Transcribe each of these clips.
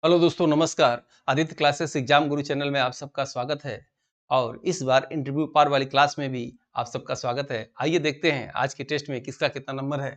Hello दोस्तों, नमस्कार। Aditya classes exam गुरु channel में आप सबका स्वागत है और इस बार इंटरव्यू पार वाली क्लास में भी आप सबका स्वागत है। आइए देखते हैं आज के टेस्ट में किसका कितना नंबर है।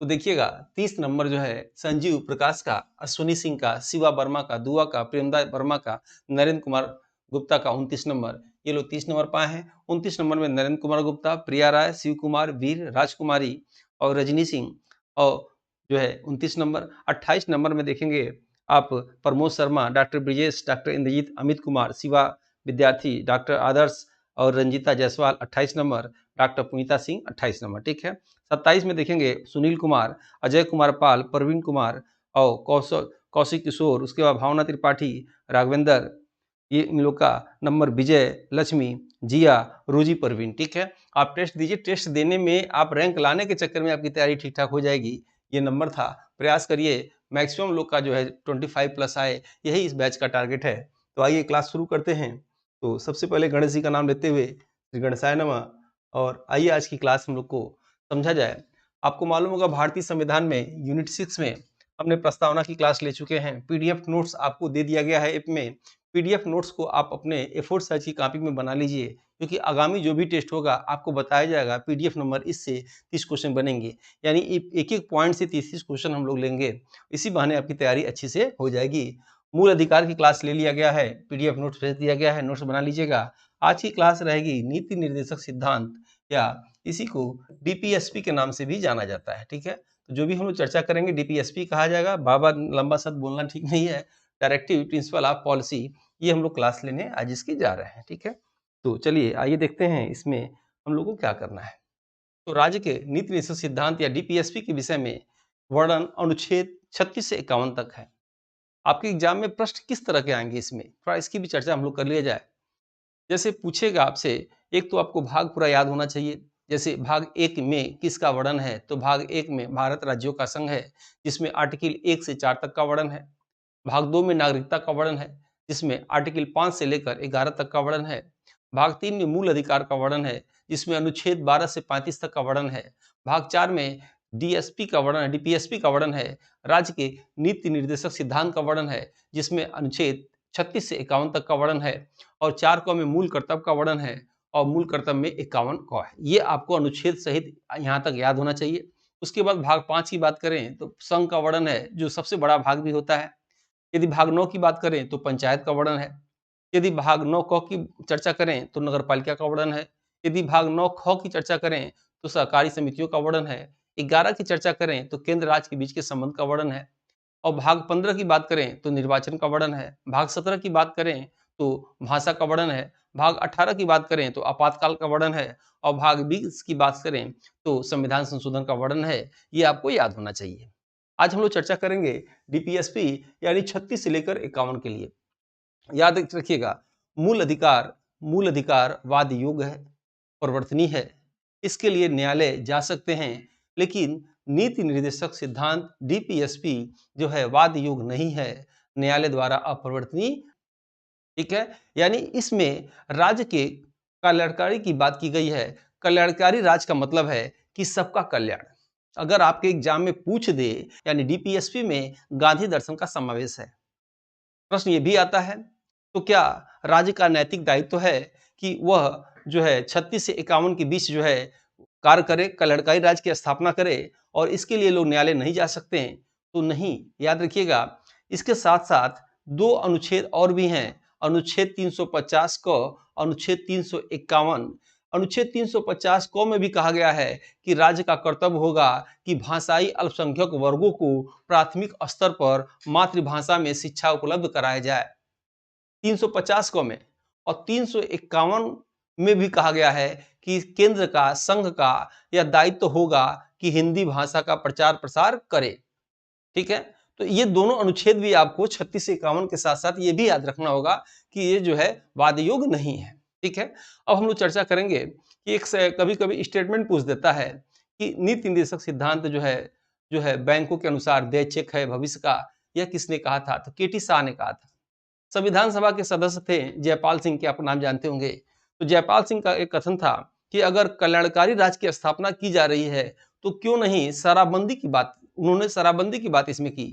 तो देखिएगा 30 नंबर जो है संजीव प्रकाश का, अश्विनी सिंह का, शिवा वर्मा का, दुआ का, प्रेमदा वर्मा का, नरेंद्र कुमार गुप्ता का 29 नंबर। ये लोग 30 नंबर पाए हैं। 29 नंबर में नरेंद्र कुमार गुप्ता, प्रिया राय, शिव कुमार, वीर, राजकुमारी और रजनी सिंह और जो है 29 नंबर। 28 नंबर में देखेंगे आप प्रमोद शर्मा, डॉक्टर ब्रिजेश, डॉक्टर इंद्रजीत, अमित कुमार, शिवा विद्यार्थी, डॉक्टर आदर्श और रंजीता जायसवाल 28 नंबर, डॉक्टर पुनीता सिंह 28 नंबर। ठीक है। 27 में देखेंगे सुनील कुमार, अजय कुमार पाल, प्रवीण कुमार और कौशिक किशोर, उसके बाद भावना त्रिपाठी, राघवेंद्र, ये इन लोग का नंबर, विजय, लक्ष्मी, जिया, रोजी, परवीन। ठीक है। आप टेस्ट दीजिए। टेस्ट देने में आप रैंक लाने के चक्कर में आपकी तैयारी ठीक ठाक हो जाएगी। ये नंबर था, प्रयास करिए मैक्सिमम लोग का जो है 25 प्लस आए, यही इस बैच का टारगेट है। तो आइए क्लास शुरू करते हैं। तो सबसे पहले गणेश जी का नाम लेते हुए श्री गणेशाय नमः। और आइए आज की क्लास हम लोग को समझा जाए। आपको मालूम होगा भारतीय संविधान में यूनिट 6 में हमने प्रस्तावना की क्लास ले चुके हैं। पीडीएफ नोट्स आपको दे दिया गया है ऐप में। पीडीएफ नोट्स को आप अपने ए4 साइज की कॉपी में बना लीजिए, क्योंकि आगामी जो भी टेस्ट होगा आपको बताया जाएगा। पीडीएफ नंबर इससे 30 क्वेश्चन बनेंगे, यानी एक एक पॉइंट से 30 क्वेश्चन हम लोग लेंगे। इसी बहाने आपकी तैयारी अच्छी से हो जाएगी। मूल अधिकार की क्लास ले लिया गया है, पीडीएफ नोट्स भेज दिया गया है, नोट्स बना लीजिएगा। आज की क्लास रहेगी नीति निर्देशक सिद्धांत, या इसी को डीपीएसपी के नाम से भी जाना जाता है। ठीक है। तो जो भी हम लोग चर्चा करेंगे डीपीएसपी कहा जाएगा। बाबा लंबा शब्द बोलना ठीक नहीं है। डायरेक्टिव प्रिंसिपल ऑफ पॉलिसी, ये हम लोग क्लास लेने आज इसकी जा रहे हैं। ठीक है। तो चलिए आइए देखते हैं इसमें हम लोग को क्या करना है। तो राज्य के नीति निर्देशक सिद्धांत या डीपीएसपी के विषय में वर्णन अनुच्छेद 36 से 51 तक है। आपके एग्जाम में प्रश्न किस तरह के आएंगे, इसमें थोड़ा इसकी भी चर्चा हम लोग कर लिया जाए। जैसे पूछेगा आपसे, एक तो आपको भाग पूरा याद होना चाहिए। जैसे भाग 1 में किसका वर्णन है, तो भाग 1 में भारत राज्यों का संघ है, जिसमें आर्टिकल 1 से 4 तक का वर्णन है। भाग 2 में नागरिकता का वर्णन है, जिसमें आर्टिकल 5 से लेकर 11 तक का वर्णन है। भाग 3 में मूल अधिकार का वर्णन है, जिसमें अनुच्छेद 12 से 35 तक का वर्णन है। भाग 4 में डीएसपी का वर्णन है, डीपीएसपी का वर्णन है, राज्य के नीति निर्देशक सिद्धांत का वर्णन है, जिसमें अनुच्छेद 36 से 51 तक का वर्णन है। और 4 क में मूल कर्तव्य का वर्णन है, और मूल कर्तव्य में 51 क है। ये आपको अनुच्छेद सहित यहाँ तक याद होना चाहिए। उसके बाद भाग 5 की बात करें तो संघ का वर्णन है, जो सबसे बड़ा भाग भी होता है। यदि भाग 9 की बात करें तो पंचायत का वर्णन है। यदि भाग 9 क की चर्चा करें तो नगरपालिका का वर्णन है। यदि भाग 9 ख की चर्चा करें तो सहकारी समितियों का वर्णन है। 11 की चर्चा करें तो केंद्र राज्य के बीच के संबंध का वर्णन है। और भाग 15 की बात करें तो निर्वाचन का वर्णन है। भाग 17 की बात करें तो भाषा का वर्णन है। भाग 18 की बात करें तो आपातकाल का वर्णन है। और भाग 20 की बात करें तो संविधान संशोधन का वर्णन है। ये आपको याद होना चाहिए। आज हम लोग चर्चा करेंगे डीपीएसपी यानी 36 से लेकर 51 के लिए। याद रखिएगा, मूल अधिकार वाद योग्य है, परिवर्तनीय है। इसके लिए न्यायालय जा सकते हैं, लेकिन नीति निर्देशक सिद्धांत डीपीएसपी जो है वाद योग्य नहीं है, न्यायालय द्वारा अपरिवर्तनीय। ठीक है। यानी इसमें राज्य के कल्याणकारी की बात की गई है। कल्याणकारी राज्य का मतलब है कि सबका कल्याण। अगर आपके एग्जाम में पूछ दे, यानी डीपीएसपी में गांधी दर्शन का समावेश है। प्रश्न ये भी आता है, तो क्या राज्य का नैतिक दायित्व तो है कि वह जो है 36 से 51 के बीच जो है कार्य करे, कल्याणकारी राज्य की स्थापना करे, और इसके लिए लोग न्यायालय नहीं जा सकते हैं? तो नहीं, याद रखिएगा। इसके साथ साथ 2 अनुच्छेद और भी हैं। अनुच्छेद 350 क, अनुच्छेद 351। अनुच्छेद 350 क में भी कहा गया है कि राज्य का कर्तव्य होगा कि भाषाई अल्पसंख्यक वर्गों को प्राथमिक स्तर पर मातृभाषा में शिक्षा उपलब्ध कराया जाए। 350 क में। और 351 में भी कहा गया है कि केंद्र का, संघ का यह दायित्व तो होगा कि हिंदी भाषा का प्रचार प्रसार करे। ठीक है। तो ये दोनों अनुच्छेद भी आपको 36 से 51 के साथ साथ ये भी याद रखना होगा कि ये जो है वाद योग्य नहीं है। ठीक है। अब हम लोग चर्चा करेंगे कि एक कभी कभी स्टेटमेंट पूछ देता है कि नीति निर्देशक सिद्धांत जो है बैंकों के अनुसार देय चेक है भविष्य का। यह किसने कहा था? तो केटी शाह ने कहा था। संविधान सभा के सदस्य थे जयपाल सिंह के, आप नाम जानते होंगे। तो जयपाल सिंह का एक कथन था कि अगर कल्याणकारी राज्य की स्थापना की जा रही है तो क्यों नहीं शराबबंदी की बात, उन्होंने शराबबंदी की बात इसमें की।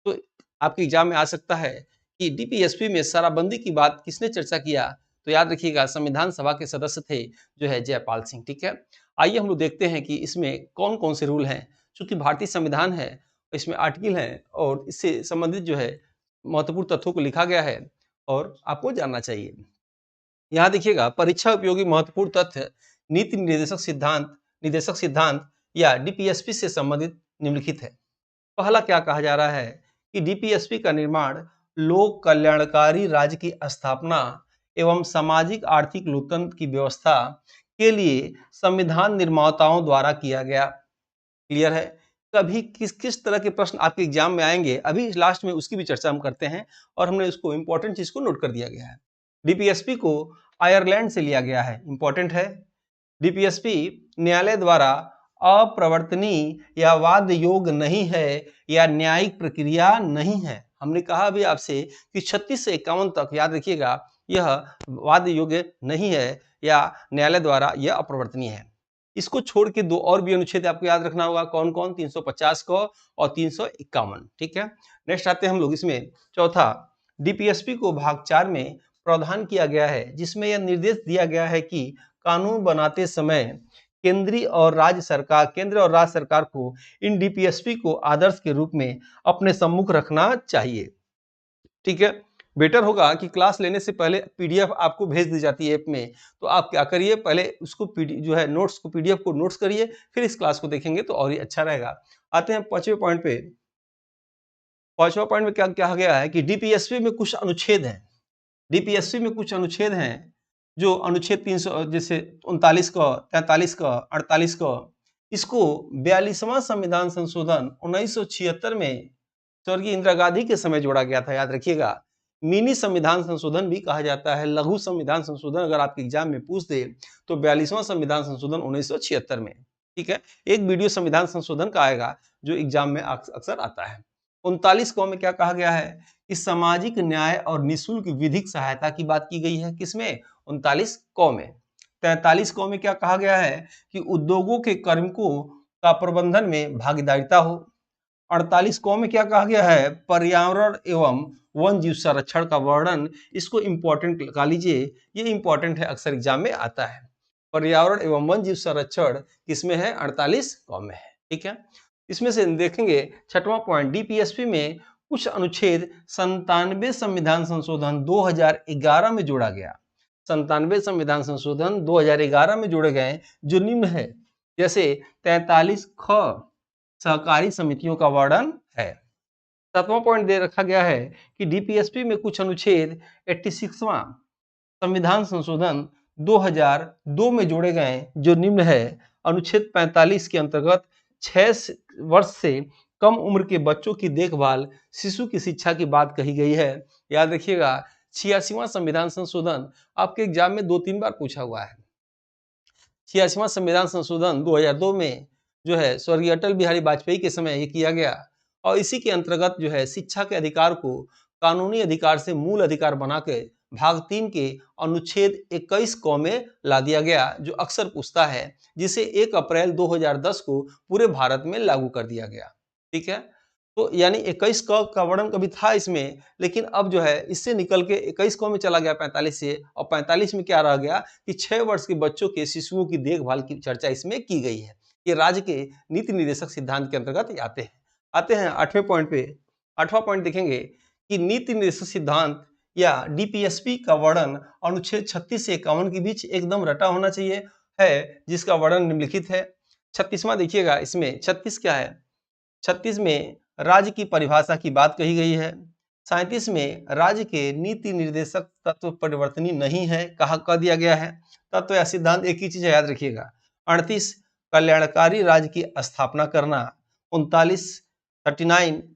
तो आपके एग्जाम में आ सकता है कि डीपीएसपी में शराबबंदी की बात किसने चर्चा किया, तो याद रखिएगा संविधान सभा के सदस्य थे जो है जयपाल सिंह। ठीक है, आइए हम लोग देखते हैं कि इसमें कौन कौन से रूल हैं। चूंकि भारतीय संविधान है, इसमें आर्टिकल हैं और इससे संबंधित जो है महत्वपूर्ण तथ्यों को लिखा गया है और आपको जानना चाहिए। यहाँ देखिएगा परीक्षा उपयोगी महत्वपूर्ण तथ्य, नीति निर्देशक सिद्धांत या डीपीएसपी से संबंधित निम्नलिखित है। पहला क्या कहा जा रहा है कि डीपीएसपी का निर्माण लोक कल्याणकारी राज्य की स्थापना एवं सामाजिक आर्थिक लोकतंत्र की व्यवस्था के लिए संविधान निर्माताओं द्वारा किया गया। क्लियर है। कभी किस किस तरह के प्रश्न आपके एग्जाम में आएंगे, अभी लास्ट में उसकी भी चर्चा हम करते हैं और हमने उसको इंपॉर्टेंट चीज को नोट कर दिया गया है। डीपीएसपी को आयरलैंड से लिया गया है, इंपॉर्टेंट है। डीपीएसपी न्यायालय द्वारा अप्रवर्तनीय या वाद योग नहीं है या न्यायिक प्रक्रिया नहीं है। हमने कहा अभी आपसे कि 36 से 51 तक याद रखिएगा यह वाद योग्य नहीं है या न्यायालय द्वारा यह अप्रवर्तनीय है। इसको छोड़ के दो और भी अनुच्छेद आपको याद रखना होगा, कौन कौन, 350 को और 351। ठीक है, नेक्स्ट आते हैं हम लोग इसमें चौथा, डीपीएसपी को भाग 4 में प्रावधान किया गया है जिसमें यह निर्देश दिया गया है कि कानून बनाते समय केंद्र और राज्य सरकार को इन डीपीएसपी को आदर्श के रूप में अपने सम्मुख रखना चाहिए। ठीक है, बेटर होगा कि क्लास लेने से पहले पीडीएफ आपको भेज दी जाती है ऐप में, तो आप क्या करिए, पहले उसको जो है नोट्स को, पीडीएफ को नोट्स करिए, फिर इस क्लास को देखेंगे तो और ही अच्छा रहेगा। आते हैं पांचवें पॉइंट पे। पांचवा पॉइंट में क्या कहा गया है कि डीपीएसपी में कुछ अनुच्छेद हैं, डीपीएसपी में कुछ अनुच्छेद हैं जो अनुच्छेद 300 जैसे 39 का, 43 का, 48 का, इसको 42वां संविधान संशोधन 1976 में स्वर्गीय इंदिरा गांधी के समय जोड़ा गया था। याद रखिएगा, मिनी संविधान संशोधन भी कहा जाता है, लघु संविधान संशोधन अगर आपके एग्जाम में पूछ दे तो 42वां संविधान संशोधन 1976 में। ठीक है, एक वीडियो संविधान संशोधन का आएगा जो एग्जाम में अक्सर आता है। 39 कौ में क्या कहा गया है कि सामाजिक न्याय और निःशुल्क विधिक सहायता की बात की गई है, किसमें, 39 कौ में। 43 कौ में क्या कहा गया है कि उद्योगों के कार्मिकों का प्रबंधन में भागीदारिता हो। 48 कौ में क्या कहा गया है, पर्यावरण एवं वन जीव संरक्षण का वर्णन, इसको इंपॉर्टेंट लगा लीजिए, ये इंपॉर्टेंट है, अक्सर एग्जाम में आता है। पर्यावरण एवं वन जीव संरक्षण किसमें है, 48 कौ में है। ठीक है, इसमें से देखेंगे छठवां पॉइंट, डीपीएसपी में कुछ अनुच्छेद 97 संविधान संशोधन 2011 में जोड़ा गया। 97 संविधान संशोधन 2011 में जोड़े गए जो निम्न है, जैसे 43 ख सहकारी समितियों का वर्णन है। सातवां पॉइंट दे रखा गया है कि डीपीएसपी में कुछ अनुच्छेद 86वां संविधान संशोधन 2002 में जोड़े गए जो निम्न है। अनुच्छेद 45 के अंतर्गत 6 वर्ष से कम उम्र के बच्चों की देखभाल, शिशु की शिक्षा की बात कही गई है। याद रखिएगा 86वां संविधान संशोधन आपके एग्जाम में 2-3 बार पूछा हुआ है। 86वां संविधान संशोधन 2002 में जो है स्वर्गीय अटल बिहारी वाजपेयी के समय ये किया गया और इसी के अंतर्गत जो है शिक्षा के अधिकार को कानूनी अधिकार से मूल अधिकार बना के भाग 3 के अनुच्छेद 21 कौ में ला दिया गया, जो अक्सर पूछता है, जिसे 1 अप्रैल 2010 को पूरे भारत में लागू कर दिया गया। ठीक है, तो यानी 21 कौ का वर्णन कभी था इसमें, लेकिन अब जो है इससे निकल के 21 कौ में चला गया 45 से, और 45 में क्या रह गया कि 6 वर्ष के बच्चों के शिशुओं की देखभाल की चर्चा इसमें की गई है। ये राज्य के नीति निर्देशक सिद्धांत के अंतर्गत आते हैं 8वें पॉइंट पे। 8वां पॉइंट देखेंगे कि नीति निर्देशक सिद्धांत या डीपीएसपी का वर्णन अनुच्छेद 36 से 51 के बीच एकदम रटा होना चाहिए है, जिसका वर्णन निम्नलिखित है। 36वां देखिएगा, इसमें 36 क्या है, 36 में राज्य की परिभाषा की बात कही गई है। 37 में राज्य के नीति निर्देशक तत्व परिवर्तनीय नहीं है, कह दिया गया है। तत्व या सिद्धांत एक ही चीज है, याद रखिएगा। 38 कल्याणकारी राज्य की स्थापना करना। 39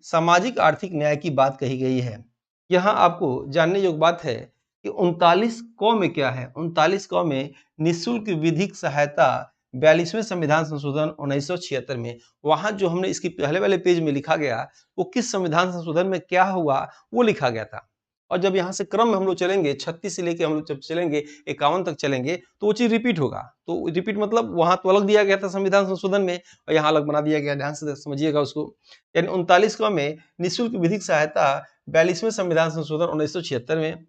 सामाजिक आर्थिक न्याय की बात कही गई है। यहाँ आपको जानने योग्य बात है कि 39 कौ में क्या है, 39 कौ में निःशुल्क विधिक सहायता 42वें संविधान संशोधन 1976 में, वहां जो हमने इसकी पहले वाले पेज में लिखा गया वो किस संविधान संशोधन में क्या हुआ वो लिखा गया था, और जब यहाँ से क्रम में हम लोग चलेंगे 36 से लेके हम लोग जब चलेंगे 51 तक चलेंगे तो वो चीज़ रिपीट होगा। तो रिपीट मतलब वहाँ तो अलग दिया गया था संविधान संशोधन में और यहाँ अलग बना दिया गया, ध्यान से समझिएगा उसको। यानी 39 क में निःशुल्क विधिक सहायता 42वें संविधान संशोधन 1976 में,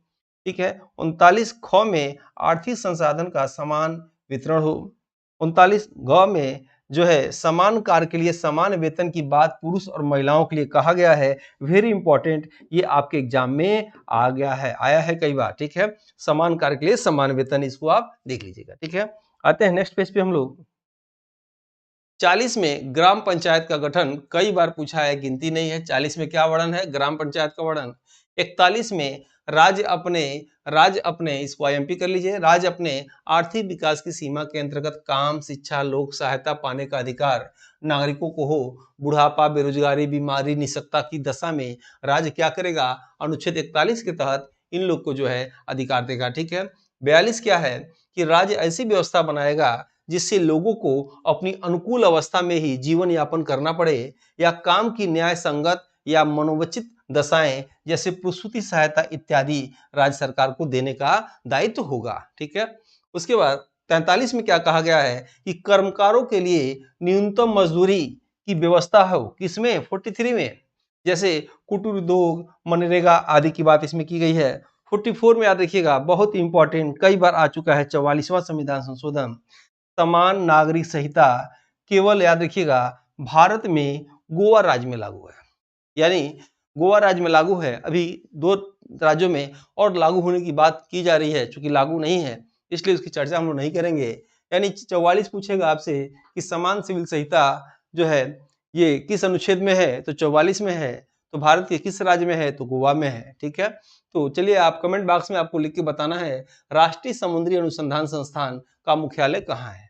ठीक है। 39 ख में आर्थिक संसाधन का समान वितरण हो। 39 ग में जो है समान कार्य के लिए समान वेतन की बात पुरुष और महिलाओं के लिए कहा गया है। वेरी इंपॉर्टेंट, ये आपके एग्जाम में आ गया है, आया है कई बार, ठीक है। समान कार्य के लिए समान वेतन, इसको आप देख लीजिएगा, ठीक है। आते हैं नेक्स्ट पेज पे हम लोग। 40 में ग्राम पंचायत का गठन कई बार पूछा है, गिनती नहीं है। 40 में क्या वर्णन है? ग्राम पंचायत का वर्णन। 41 में राज्य अपने इसको आईएमपी कर लीजिए, राज्य अपने आर्थिक विकास की सीमा के अंतर्गत काम, शिक्षा, लोक सहायता पाने का अधिकार नागरिकों को हो। बुढ़ापा, बेरोजगारी, बीमारी, निःशक्तता की दशा में राज्य क्या करेगा? अनुच्छेद 41 के तहत इन लोग को जो है अधिकार देगा, ठीक है। 42 क्या है कि राज्य ऐसी व्यवस्था बनाएगा जिससे लोगों को अपनी अनुकूल अवस्था में ही जीवन यापन करना पड़े या काम की न्याय संगत या मनोवचित दशाएं जैसे प्रसूति सहायता इत्यादि राज्य सरकार को देने का दायित्व होगा, ठीक है। उसके बाद 43 में क्या कहा गया है कि कर्मकारों के लिए न्यूनतम मजदूरी की व्यवस्था हो। किसमें? 43 में। जैसे कुटीर उद्योग, मनरेगा आदि की बात इसमें की गई है। 44 में याद रखिएगा, बहुत इंपॉर्टेंट, कई बार आ चुका है, 44वां संविधान संशोधन, समान नागरिक संहिता केवल याद रखिएगा भारत में गोवा राज्य में लागू है। यानी गोवा राज्य में लागू है, अभी 2 राज्यों में और लागू होने की बात की जा रही है, चूंकि लागू नहीं है इसलिए उसकी चर्चा हम लोग नहीं करेंगे। यानी 44 पूछेगा आपसे कि समान सिविल संहिता जो है ये किस अनुच्छेद में है, तो 44 में है। तो भारत के किस राज्य में है? तो गोवा में है, ठीक है। तो चलिए आप कमेंट बॉक्स में आपको लिख के बताना है राष्ट्रीय समुद्री अनुसंधान संस्थान का मुख्यालय कहाँ है।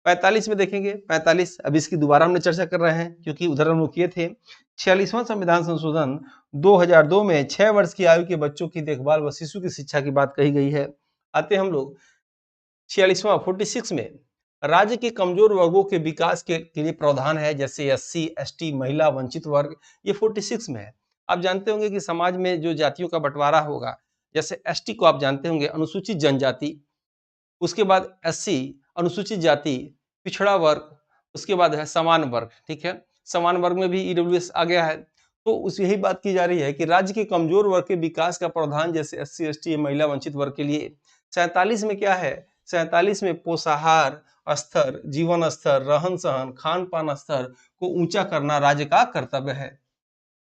45 में देखेंगे, 45 अब इसकी दोबारा हमने चर्चा कर रहे हैं क्योंकि उधर हम लोग किए थे। 46वां संविधान संशोधन 2002 में 6 वर्ष की आयु के बच्चों की देखभाल व शिशु की शिक्षा की बात कही गई है। आते हम लोग 46वां 46 में राज्य के कमजोर वर्गों के विकास के लिए प्रावधान है, जैसे एससी, एसटी, महिला, वंचित वर्ग, ये 46 में है। आप जानते होंगे कि समाज में जो जातियों का बंटवारा होगा, जैसे एसटी को आप जानते होंगे अनुसूचित जनजाति, उसके बाद एससी अनुसूचित जाति, पिछड़ा वर्ग, उसके बाद है समान वर्ग, ठीक है। समान वर्ग में भी ईडब्ल्यूएस आ गया है। तो उस यही बात की जा रही है कि राज्य के कमजोर वर्ग के विकास का प्रावधान जैसे एससी, एसटी, महिला, वंचित वर्ग के लिए। 47 में क्या है? 47 में पोषाहार स्तर, जीवन स्तर, रहन सहन, खान पान स्तर को ऊंचा करना राज्य का कर्तव्य है।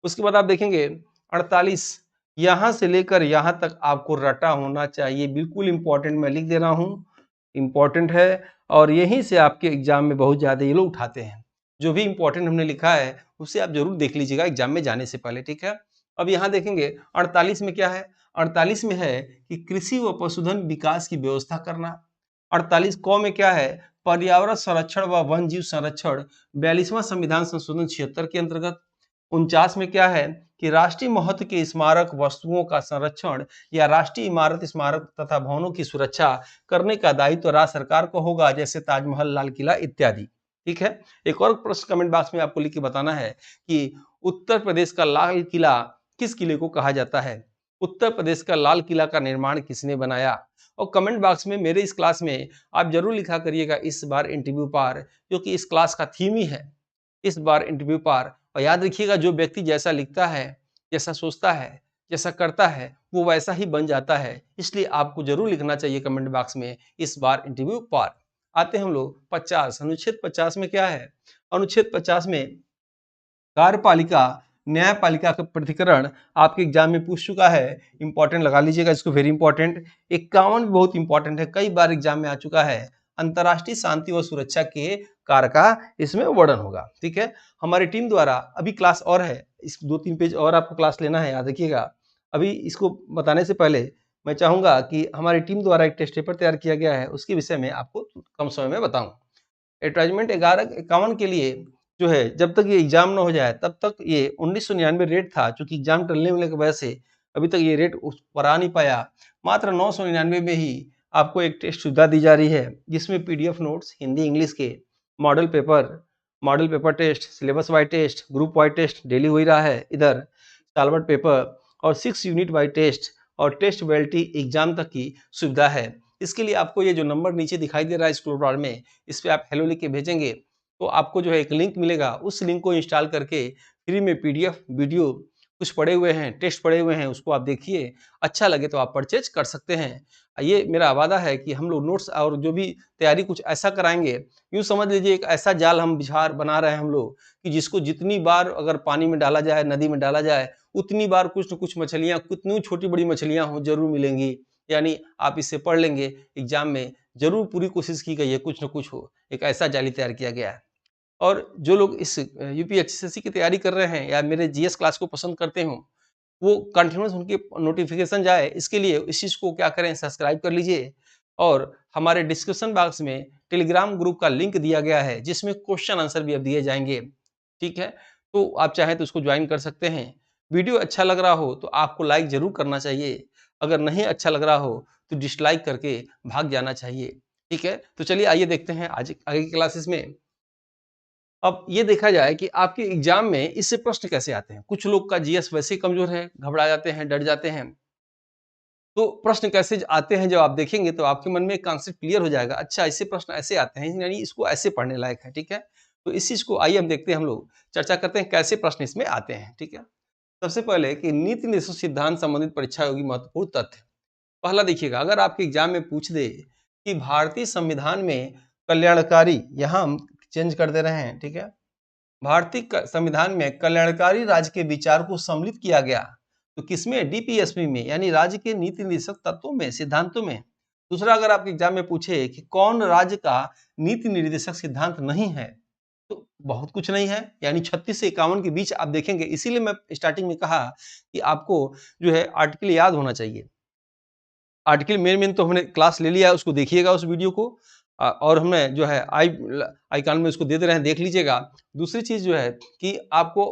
उसके बाद आप देखेंगे 48, यहाँ से लेकर यहाँ तक आपको रटा होना चाहिए, बिल्कुल इंपॉर्टेंट, मैं लिख दे रहा हूँ, इंपॉर्टेंट है। और यहीं से आपके एग्जाम में बहुत ज़्यादा ये लोग उठाते हैं। जो भी इंपॉर्टेंट हमने लिखा है उसे आप जरूर देख लीजिएगा एग्जाम में जाने से पहले, ठीक है। अब यहाँ देखेंगे 48 में क्या है? 48 में है कि कृषि व पशुधन विकास की व्यवस्था करना। 48 क में क्या है? पर्यावरण संरक्षण व वन जीव संरक्षण 42वां संविधान संशोधन 76 के अंतर्गत। 49 में क्या है कि राष्ट्रीय महत्व के स्मारक वस्तुओं का संरक्षण या राष्ट्रीय इमारत, स्मारक तथा भवनों की सुरक्षा करने का दायित्व राज्य सरकार को होगा, जैसे ताजमहल, लाल किला इत्यादि, ठीक है। एक और प्रश्न कमेंट बॉक्स में आपको लिख के बताना है कि उत्तर प्रदेश का लाल किला किस किले को कहा जाता है? उत्तर प्रदेश का लाल किला का निर्माण किसने बनाया? और कमेंट बॉक्स में मेरे इस क्लास में आप जरूर लिखा करिएगा इस बार इंटरव्यू पार, क्योंकि इस क्लास का थीम ही है इस बार इंटरव्यू पार। और याद रखिएगा जो व्यक्ति जैसा लिखता है, जैसा सोचता है, जैसा करता है, वो वैसा ही बन जाता है। इसलिए आपको जरूर लिखना चाहिए कमेंट बॉक्स में इस बार इंटरव्यू पार। आते हैं हम लोग 50, अनुच्छेद 50 में क्या है? अनुच्छेद 50 में कार्यपालिका न्यायपालिका का प्रतिकरण आपके एग्जाम में पूछ चुका है, इंपॉर्टेंट लगा लीजिएगा इसको, वेरी इंपॉर्टेंट। 51 भी बहुत इंपॉर्टेंट है, कई बार एग्जाम में आ चुका है। अंतर्राष्ट्रीय शांति व सुरक्षा के कार्य का इसमें वर्णन होगा, ठीक है। हमारी टीम द्वारा अभी क्लास और है, इस 2-3 पेज और आपको क्लास लेना है, याद रखिएगा। अभी इसको बताने से पहले मैं चाहूंगा कि हमारी टीम द्वारा एक टेस्ट पेपर तैयार किया गया है, उसके विषय में आपको कम समय में बताऊं। एडवर्टाइजमेंट 1151 के लिए जो है जब तक ये एग्जाम ना हो जाए तब तक ये 1999 रेट था, चूंकि एग्जाम टलने वाले की वजह से अभी तक ये रेट उस पर आ नहीं पाया। मात्र 999 में ही आपको एक टेस्ट सुविधा दी जा रही है, जिसमें पीडीएफ नोट्स हिंदी इंग्लिश के, model paper test, syllabus wise test, group wise test daily हो ही रहा है इधर, सालवर्ड पेपर और 6 यूनिट वाइज टेस्ट और टेस्ट वैलिडिटी एग्जाम तक की सुविधा है। इसके लिए आपको ये जो नंबर नीचे दिखाई दे रहा है स्क्रॉल बार में, इस पे आप हेलो लिख के भेजेंगे तो आपको जो है एक लिंक मिलेगा। उस लिंक को इंस्टॉल करके फ्री में पीडीएफ वीडियो कुछ पड़े हुए हैं, टेस्ट पड़े हुए हैं, उसको आप देखिए, अच्छा लगे तो आप परचेज कर सकते हैं। ये मेरा वादा है कि हम लोग नोट्स और जो भी तैयारी कुछ ऐसा कराएंगे, यूँ समझ लीजिए एक ऐसा जाल हम बिछार बना रहे हैं हम लोग कि जिसको जितनी बार अगर पानी में डाला जाए, नदी में डाला जाए, उतनी बार कुछ न कुछ मछलियाँ, कितनी छोटी-बड़ी मछलियाँ हों, ज़रूर मिलेंगी। यानी आप इसे पढ़ लेंगे, एग्ज़ाम में ज़रूर पूरी कोशिश की गई है, कुछ न कुछ हो। एक ऐसा जाली तैयार किया गया है। और जो लोग इस यूपीएससी की तैयारी कर रहे हैं या मेरे जीएस क्लास को पसंद करते हों, वो कंटिन्यूअस उनके नोटिफिकेशन जाए, इसके लिए इस चीज़ को क्या करें, सब्सक्राइब कर लीजिए। और हमारे डिस्क्रिप्शन बॉक्स में टेलीग्राम ग्रुप का लिंक दिया गया है, जिसमें क्वेश्चन आंसर भी अब दिए जाएँगे, ठीक है? तो आप चाहें तो उसको ज्वाइन कर सकते हैं। वीडियो अच्छा लग रहा हो तो आपको लाइक ज़रूर करना चाहिए। अगर नहीं अच्छा लग रहा हो तो डिसलाइक करके भाग जाना चाहिए, ठीक है? तो चलिए आइए देखते हैं आज आगे की क्लासेस में। अब ये देखा जाए कि आपके एग्जाम में इससे प्रश्न कैसे आते हैं। कुछ लोग का जीएस वैसे ही कमज़ोर है, घबरा जाते हैं, डर जाते हैं। तो प्रश्न कैसे आते हैं जब आप देखेंगे तो आपके मन में एक कॉन्सेप्ट क्लियर हो जाएगा। अच्छा इससे प्रश्न ऐसे आते हैं यानी इसको ऐसे पढ़ने लायक है, ठीक है? तो इस चीज़ को आइए हम देखते हैं, हम लोग चर्चा करते हैं कैसे प्रश्न इसमें आते हैं, ठीक है? सबसे पहले कि नीति निरूपण सिद्धांत संबंधित परीक्षा योग्य महत्वपूर्ण तथ्य। पहला देखिएगा, अगर आपके एग्जाम में पूछ दे कि भारतीय संविधान में कल्याणकारी, यहाँ हम चेंज कर दे रहे हैं, ठीक है? भारतीय संविधान में कल्याणकारी राज्य के विचार को सम्मिलित किया गया, तो किसमें? डीपीएसपी में, यानी राज्य के नीति निर्देशक तत्वों में, सिद्धांतों में। दूसरा, अगर आपके एग्जाम में पूछे कि कौन राज्य का नीति निर्देशक सिद्धांत नहीं है, तो बहुत कुछ नहीं है, यानी 36 से 51 के बीच आप देखेंगे। इसीलिए मैं स्टार्टिंग में कहा कि आपको जो है आर्टिकल याद होना चाहिए। आर्टिकल मेन तो हमने क्लास ले लिया है, उसको देखिएगा उस वीडियो को। और हमें जो है आइकॉन में उसको दे दे रहे हैं, देख लीजिएगा। दूसरी चीज़ जो है कि आपको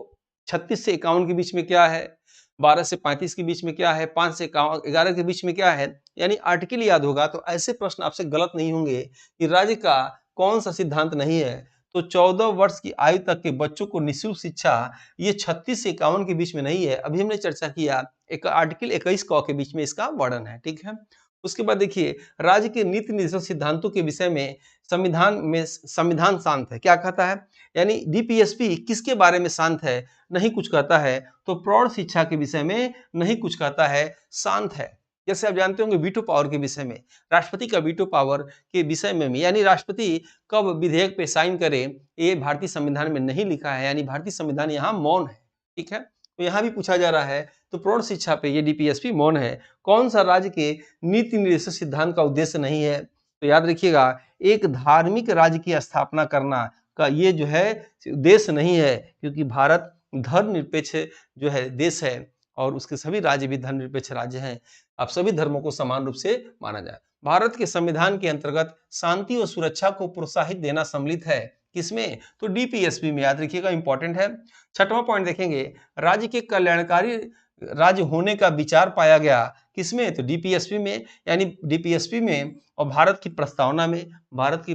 36 से 51 के बीच में क्या है, 12 से 35 के बीच में क्या है, 5 से 11 के बीच में क्या है, यानी आर्टिकल याद होगा तो ऐसे प्रश्न आपसे गलत नहीं होंगे कि राज्य का कौन-सा सिद्धांत नहीं है। तो 14 वर्ष की आयु तक के बच्चों को निःशुल्क शिक्षा, ये 36 से 51 के बीच में नहीं है। अभी हमने चर्चा किया एक आर्टिकल 21 क के बीच में इसका वर्णन है, ठीक है? उसके बाद देखिए, राज्य के नीति निर्देशक सिद्धांतों के विषय में संविधान शांत है। क्या कहता है? यानी डीपीएसपी किसके बारे में शांत है? नहीं कुछ कहता है। तो प्रौढ़ शिक्षा के विषय में नहीं कुछ कहता है, शांत है। जैसे आप जानते होंगे वीटो पावर के विषय में, राष्ट्रपति का वीटो पावर के विषय में भी, यानी राष्ट्रपति कब विधेयक पे साइन करे, ये भारतीय संविधान में नहीं लिखा है, यानी भारतीय संविधान यहाँ मौन है, ठीक है? तो यहाँ भी पूछा जा रहा है, तो प्रौढ़ शिक्षा पे ये डीपीएसपी मौन है। कौन सा राज्य के नीति निर्देशक सिद्धांत का उद्देश्य नहीं है? तो याद रखिएगा, एक धार्मिक राज्य की स्थापना करना का ये जो है उद्देश्य नहीं है, क्योंकि भारत धर्मनिरपेक्ष जो है देश है और उसके सभी राज्य भी धर्मनिरपेक्ष राज्य हैं। अब सभी धर्मों को समान रूप से माना जाए। भारत के संविधान के अंतर्गत शांति और सुरक्षा को प्रोत्साहित देना सम्मिलित है। किसमें? तो डीपीएसपी में, याद रखिएगा, इंपॉर्टेंट है। छठवां पॉइंट देखेंगे, राज्य के कल्याणकारी राज्य होने का विचार पाया गया। किसमें? तो डीपीएसपी में, यानी डीपीएसपी में और भारत की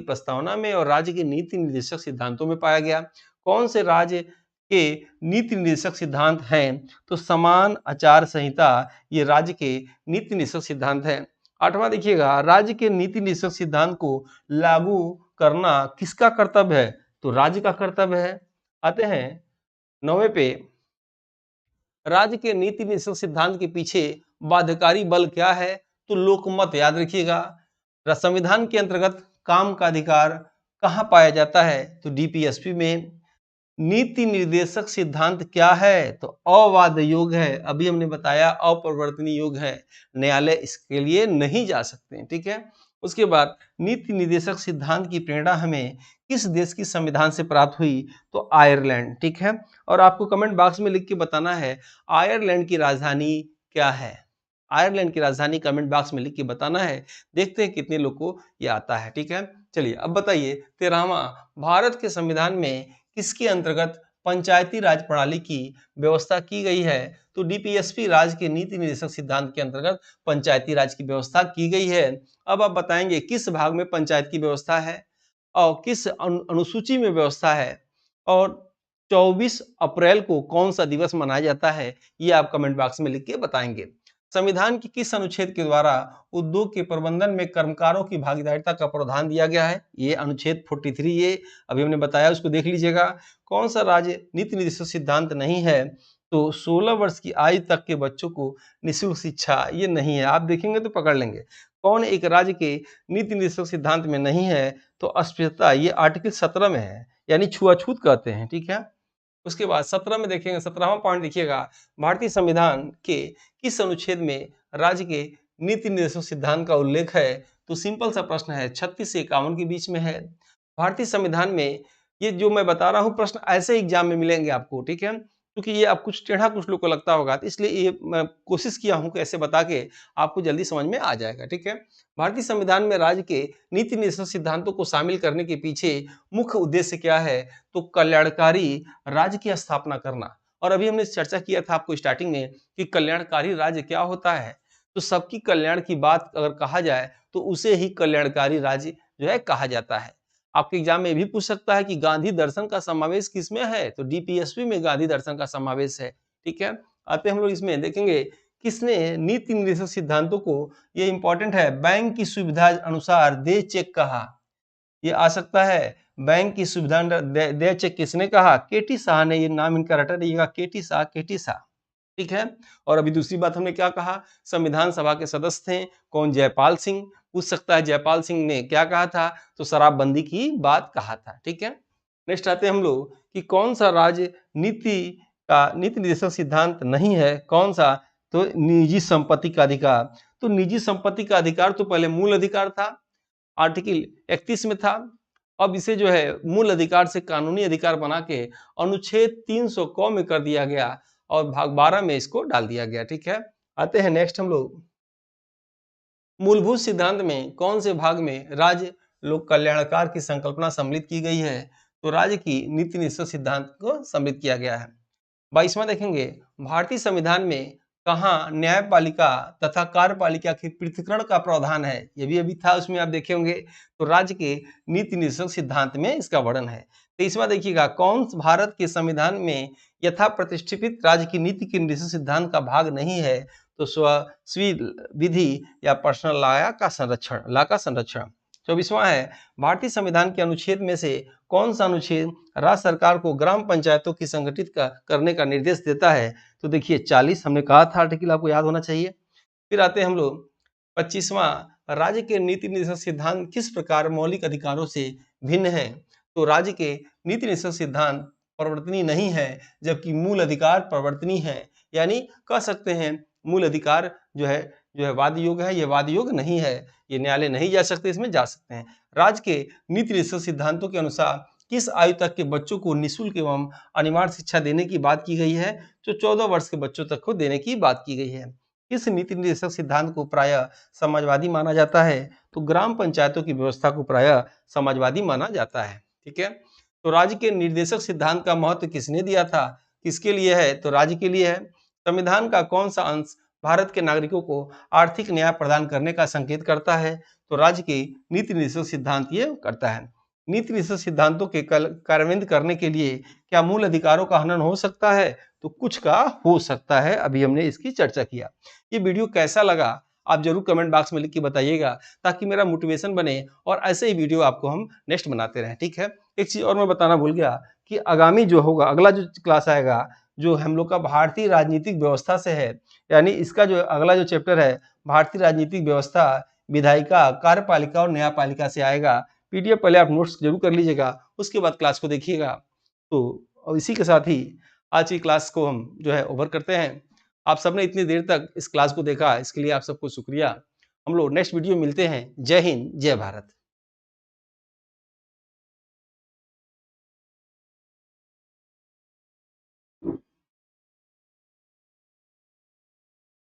प्रस्तावना में और राज्य के नीति निर्देशक सिद्धांतों में पाया गया। कौन से राज्य के नीति निर्देशक सिद्धांत हैं? तो समान आचार संहिता, ये राज्य के नीति निर्देशक सिद्धांत है। आठवां देखिएगा, राज्य के नीति निर्देशक सिद्धांत को लागू करना किसका कर्तव्य है? तो राज्य का कर्तव्य है। आते हैं 9वें पे, राज्य के नीति निर्देशक सिद्धांत के पीछे बाध्यकारी बल क्या है? तो लोकमत, याद रखिएगा। संविधान के अंतर्गत काम का अधिकार कहाँ पाया जाता है? तो डीपीएसपी में। नीति निर्देशक सिद्धांत क्या है? तो अबाध्य योग है। अभी हमने बताया अपरिवर्तनीय योग है, न्यायालय इसके लिए नहीं जा सकते, ठीक है? उसके बाद नीति निर्देशक सिद्धांत की प्रेरणा हमें किस देश की संविधान से प्राप्त हुई? तो आयरलैंड, ठीक है? और आपको कमेंट बॉक्स में लिख के बताना है आयरलैंड की राजधानी क्या है। आयरलैंड की राजधानी कमेंट बॉक्स में लिख के बताना है। देखते हैं कितने लोग को ये आता है, ठीक है? चलिए अब बताइए 13वां, भारत के संविधान में किसके अंतर्गत पंचायती राज प्रणाली की व्यवस्था की गई है? तो डीपीएसपी राज्य के नीति निर्देशक सिद्धांत के अंतर्गत पंचायती राज की व्यवस्था की गई है। अब आप बताएंगे किस भाग में पंचायत की व्यवस्था है और किस अनुसूची में व्यवस्था है, और 24 अप्रैल को कौन सा दिवस मनाया जाता है, ये आप कमेंट बॉक्स में लिख के बताएंगे। संविधान के किस अनुच्छेद के द्वारा उद्योग के प्रबंधन में कर्मकारों की भागीदारिता का प्रावधान दिया गया है? ये अनुच्छेद 43 ये अभी हमने बताया, उसको देख लीजिएगा। कौन सा राज्य नीति निर्देशक सिद्धांत नहीं है? तो 16 वर्ष की आयु तक के बच्चों को निःशुल्क शिक्षा, ये नहीं है। आप देखेंगे तो पकड़ लेंगे। कौन एक राज्य के नीति निर्देशक सिद्धांत में नहीं है? तो अस्पृश्यता, ये आर्टिकल 17 में है, यानी छुआछूत कहते हैं, ठीक है। उसके बाद 17 में देखेंगे, 17वां पॉइंट देखिएगा, भारतीय संविधान के किस अनुच्छेद में राज्य के नीति निर्देशक सिद्धांत का उल्लेख है? तो सिंपल सा प्रश्न है, 36 से 51 के बीच में है। भारतीय संविधान में ये जो मैं बता रहा हूँ प्रश्न ऐसे एग्जाम में मिलेंगे आपको, ठीक है, क्योंकि ये अब कुछ टेढ़ा कुछ लोग को लगता होगा, तो इसलिए ये मैं कोशिश किया हूँ कि ऐसे बता के आपको जल्दी समझ में आ जाएगा, ठीक है। भारतीय संविधान में राज्य के नीति निर्देशक सिद्धांतों को शामिल करने के पीछे मुख्य उद्देश्य क्या है? तो कल्याणकारी राज्य की स्थापना करना। और अभी हमने चर्चा किया था आपको स्टार्टिंग में कि कल्याणकारी राज्य क्या होता है? तो सबकी कल्याण की बात अगर कहा जाए तो उसे ही कल्याणकारी राज्य जो है कहा जाता है। आपके एग्जाम में भी पूछ सकता है कि गांधी दर्शन का समावेश किसमें है? तो डीपीएसपी में गांधी दर्शन का समावेश है, ठीक है। आते हम लोग इसमें देखेंगे किसने नीति निर्देशक सिद्धांतों को, ये इंपॉर्टेंट है, बैंक की सुविधा अनुसार दे चेक कहा। ये आ सकता है, बैंक की सुविधा दे चेक किसने कहा? केटी शाह ने। ये नाम इनका रटा रहिएगा, केटी शाह, केटी शाह, ठीक है। और अभी दूसरी बात हमने क्या कहा? संविधान सभा के सदस्य थे कौन? जयपाल सिंह। पूछ सकता है जयपाल सिंह ने क्या कहा था? तो शराबबंदी की बात कहा था, ठीक है। नेक्स्ट आते हैं हम लोग कि कौन सा राज्य नीति निर्देशक सिद्धांत नहीं है? कौन सा? तो निजी संपत्ति का अधिकार। तो निजी संपत्ति का अधिकार तो पहले मूल अधिकार था, आर्टिकल 31 में था। अब इसे जो है मूल अधिकार से कानूनी अधिकार बना के अनुच्छेद 300 क में कर दिया गया और भाग 12 में इसको डाल दिया गया, ठीक है। आते हैं नेक्स्ट हम लोग, मूलभूत सिद्धांत में कौन से भाग में राज्य लोक कल्याणकार की संकल्पना सम्मिलित की गई है? तो राज्य की नीति निश्चित सिद्धांत को सम्मिलित किया गया है। 22वां देखेंगे, भारतीय संविधान में कहाँ न्यायपालिका तथा कार्यपालिका के पृथक्करण का प्रावधान है? ये भी अभी था, उसमें आप देखे होंगे। तो राज्य के नीति निर्देशक सिद्धांत में इसका वर्णन है। 23वां देखिएगा, कौन भारत के संविधान में यथा प्रतिष्ठित राज्य की नीति के निर्देशक सिद्धांत का भाग नहीं है? तो स्वीय विधि या पर्सनल लॉ का संरक्षण। 24वां है, भारतीय संविधान के अनुच्छेद में से कौन सा अनुच्छेद राज्य सरकार को ग्राम पंचायतों की संगठित करने का निर्देश देता है? तो देखिए 40 हमने कहा था आर्टिकल, आपको याद होना चाहिए। फिर आते हैं हम लोग 25वां, राज्य के नीति निर्देशक सिद्धांत किस प्रकार मौलिक अधिकारों से भिन्न है? तो राज्य के नीति निर्देशक सिद्धांत परिवर्तनीय नहीं है, जबकि मूल अधिकार परिवर्तनीय है। यानी कह सकते हैं मूल अधिकार जो है वाद योग्य है, ये वाद योग्य नहीं है, ये न्यायालय नहीं जा सकते, इसमें जा सकते हैं। राज्य के नीति निर्देशक सिद्धांतों के अनुसार किस आयु तक के बच्चों को निःशुल्क एवं अनिवार्य शिक्षा देने की बात की गई है? तो 14 वर्ष के बच्चों तक को देने की बात की गई है। किस नीति निर्देशक सिद्धांत को प्रायः समाजवादी माना जाता है? तो ग्राम पंचायतों की व्यवस्था को प्रायः समाजवादी माना जाता है, ठीक है। तो राज्य के निर्देशक सिद्धांत का महत्व किसने दिया था? किसके लिए है? तो राज्य के लिए है। संविधान का कौन सा अंश भारत के नागरिकों को आर्थिक न्याय प्रदान करने का संकेत करता है? तो राज्य के नीति निर्देशक सिद्धांत ये करता है। नीति निर्देशक सिद्धांतों के कार्यान्वित करने के लिए क्या मूल अधिकारों का हनन हो सकता है? तो कुछ का हो सकता है, अभी हमने इसकी चर्चा किया। ये वीडियो कैसा लगा आप जरूर कमेंट बॉक्स में लिख के बताइएगा, ताकि मेरा मोटिवेशन बने और ऐसे ही वीडियो आपको हम नेक्स्ट बनाते रहें, ठीक है। एक चीज और मैं बताना भूल गया कि आगामी जो होगा, अगला जो क्लास आएगा, जो हम लोग का भारतीय राजनीतिक व्यवस्था से है, यानी इसका जो अगला जो चैप्टर है भारतीय राजनीतिक व्यवस्था, विधायिका, कार्यपालिका और न्यायपालिका से आएगा। पीडीएफ पहले आप नोट्स जरूर कर लीजिएगा, उसके बाद क्लास को देखिएगा। तो इसी के साथ ही आज की क्लास को हम जो है ओवर करते हैं। आप सबने इतनी देर तक इस क्लास को देखा, इसके लिए आप सबको शुक्रिया। हम लोग नेक्स्ट वीडियो मिलते हैं। जय हिंद, जय भारत।